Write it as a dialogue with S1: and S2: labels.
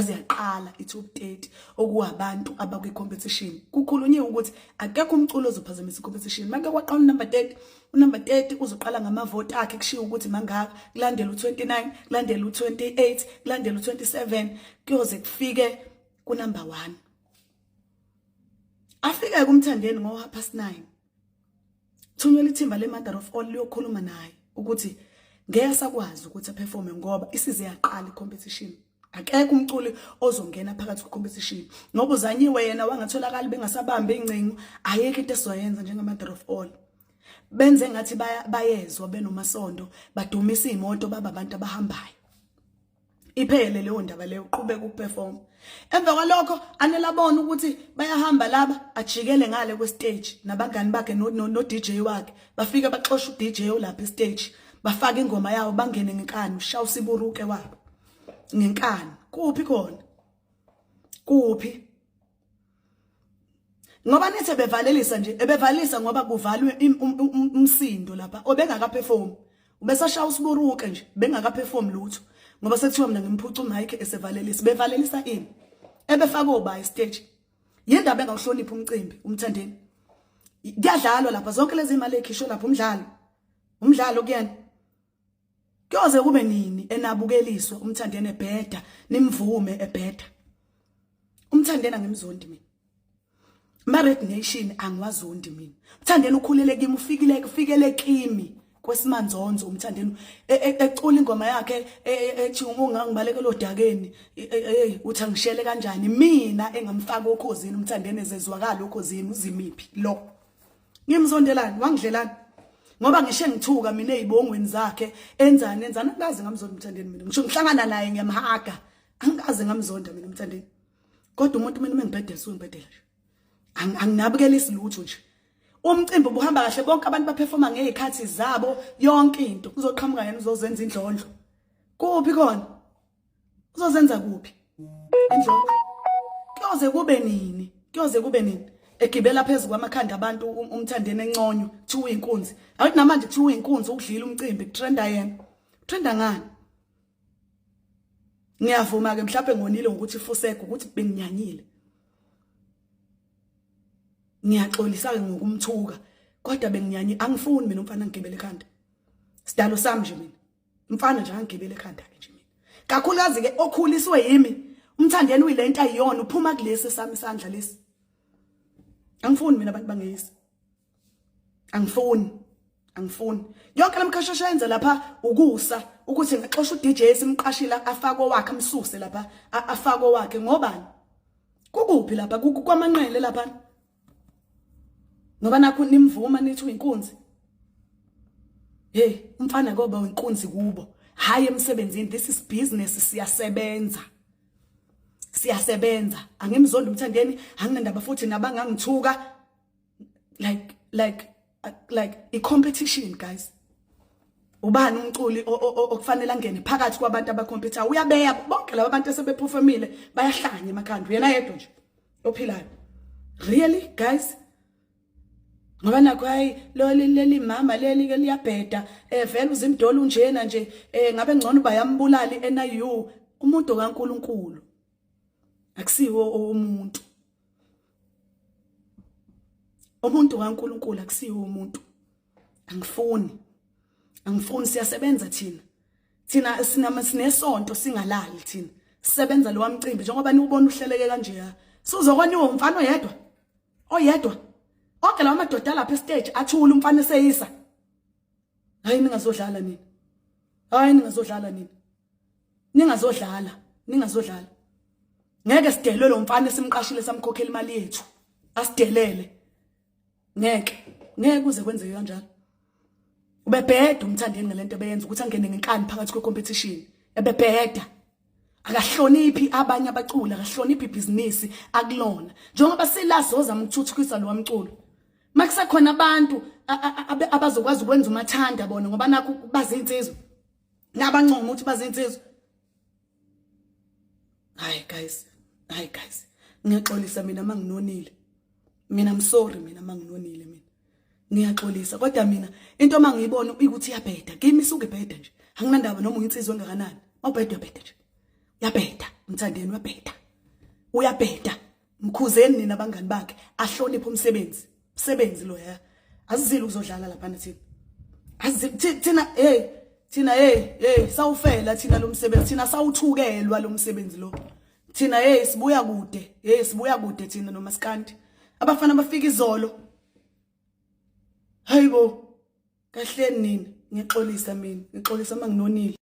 S1: Ziyaqala i-top 30 okuwabantu abakwi-competition. Kukhulunywe ukuthi akekho umculo ozophazamisa i-competition. Manje kwaqala unumber 30, unumber 30 uzoqala ngamavoti akhe kushiya ukuthi mangaka, kulandela u29, kulandela u28, kulandela u27, kuyoze kufike kunumber 1. Afike kumthandeni ngo9:30. Thunyela ithimba le-mother of all liyokhuluma naye ukuthi ngeke sakwazi ukuthi aperforme ngoba isize yaqala i-competition. Akekho umculi ozongena phakathi kwe-competition. Ngoba uzanyiwe yena wangatholakala bengasabambe ingcingo, ayekho into esoyenza njenge-mother of all. Benze ngathi bayezwa benomasondo, badumisa imoto baba abantu abahambayo. Iphele leyo ndaba leyo uqhubeka ukuperform. Emva kwalokho anelabona ukuthi bayahamba laba ajikele ngale kwe-stage nabangani bakhe no DJ wakhe. Bafike baxosha u-DJ olapha e-stage, bafaka ingoma yawo bangene ngenkani, ushawa usiburuke wabo. Ngenkani kuphi khona kuphi ngoba nithi bevalelisa nje ebevalisa ngoba kuvalwe umsindo lapha obengaka perform ubesashaya usiburuke nje bengaka perform lutho ngoba sethiwa mina ngimphuca uMike esevalelisa bevalelisa ini ebefaka oba stage yindaba engawuhlonipha umcimbi umthandeni kuyadlalwa lapha zonke lezi imali ekhisho lapha umdlalo kuyena kuyoze kube nini enabukeliswa umthandeni ebheda nimvume ebheda umthandeni angimzondi mina married nation angiwazondi mina umthandeni ukhulele kimi ufikele kimi kwesimanzonzo umthandeni ecula ingoma yakhe ethi ungangibaleke lodakeni uthi angishele kanjani mina engamfaka okhozini umthandeni ezezwakala okhozini uzimiphi lo ngimzondelani wangidlelani ngoba ngisho ngithuka mina ezibongweni zakhe enzani angazi ngamzonda umthandeni mina ngisho ngihlangana naye ngiyamhaga angazi ngamzonda mina umthandeni kodwa umuntu mina mengibhedela ungibhedela nje anginabukelisi lutho nje umcimbi ubuhamba kahle bonke abantu baperforma ngezikhathi zabo yonke into uzoqhamuka yena uzozenza indlondlo kuphi khona uzozenza kuphi indlondlo kuyoze kube nini egibela phezulu kwamakhanda abantu umthandeni enconywa kuthiwa inkunzi awuthi namanje kuthiwa inkunzi ukudlila umcimbi kutrenda yena trenda ngani ngiyavuma ke mhlawumbe ngonile ukuthi fuseke ukuthi benginyanyile ngiyaxolisa ke ngokumthuka kodwa benginyanyi angifuni mina umfana ngigibele ekhanda sidalo sami nje mina umfana nje angigibele ekhanda ke nje mina kakhulukazi ke okhuliswe yimi umthandeni uyilento ayiyona uphuma kulesi sami isandla lesi angifuni mina abantu bangeyisi angifuni yonke lamkhashasha yenza lapha ukusa ukuthi ngixosha uDJ simqashila afako wakhe amsuse lapha afako wakhe ngobani kukuphi lapha kwamanqele lapha ngoba nakho nimvuma nithi uyinkunzi hey umfana ngoba uyinkunzi kubo hayi emsebenzini this is business siyasebenza angimzondi umthandeni anginendaba futhi nabangangithuka like i-competition guys ubani umculi okufanele angene phakathi kwabantu abacompete uyabeya bonke laba bantu esebeperformile bayahlanya emakhanda yena yedwa nje ophilayo really guys ngoba nakho hayi leli mama leli ke liyabheda vele uzimdola unjena nje ngabe ngcono bayambulali NIU umuntu kaNkuluNkulu akusiwo umuntu kaNkuluNkulu akusiwo umuntu angifuni siyasebenza thina sinesonto singalali thina sisebenza lo wamcimbi njengoba niubona uhleleke kanje sizokwaniwa umfana oyedwa onke lawa madoda lapha e-stage athula umfana eseyisa hayi ningazodlala ningazodlala ngeke sidelwe lo mfana esimqashile samkhokhela imali yethu asidelele ngeke kuze kwenzeke kanjalo ubebheda umthandeni ngalento beyenza ukuthi angene ngenkani phakathi kwe-competition ebebheda akahloniphi abanye abaculi akahloniphi ibhizinisi akulona njengoba silazoza ukuthuthukisa lo wamculo makusekhona abantu abazokwazi ukwenza umathanda bona ngoba nakho bazinsizwe nabancoma ukuthi bazinsizwe hayi guys ngiyaxolisa mina manginonile mina I'm sorry mina manginonile mina ngiyaxolisa kodwa mina into mangiyibona ukuthi iyabheda kimi suke bheda nje anginandaba noma uyinsizwe engakanani awubheda nje Yabheda Mthandeni uyabheda. Uyabheda. Mkhuzeni nina abangani bakhe ahloniphe umsebenzi lo ya. Azizile uzodlala lapha nathina. Thina sawufela thina lo msebenzi, thina sawuthukelwa lo msebenzi lo. Thina sibuya kude thina noMaskandi. Abafana bafika izolo. Hayibo. Kahleni nina, ngixolisa mina, nginonile.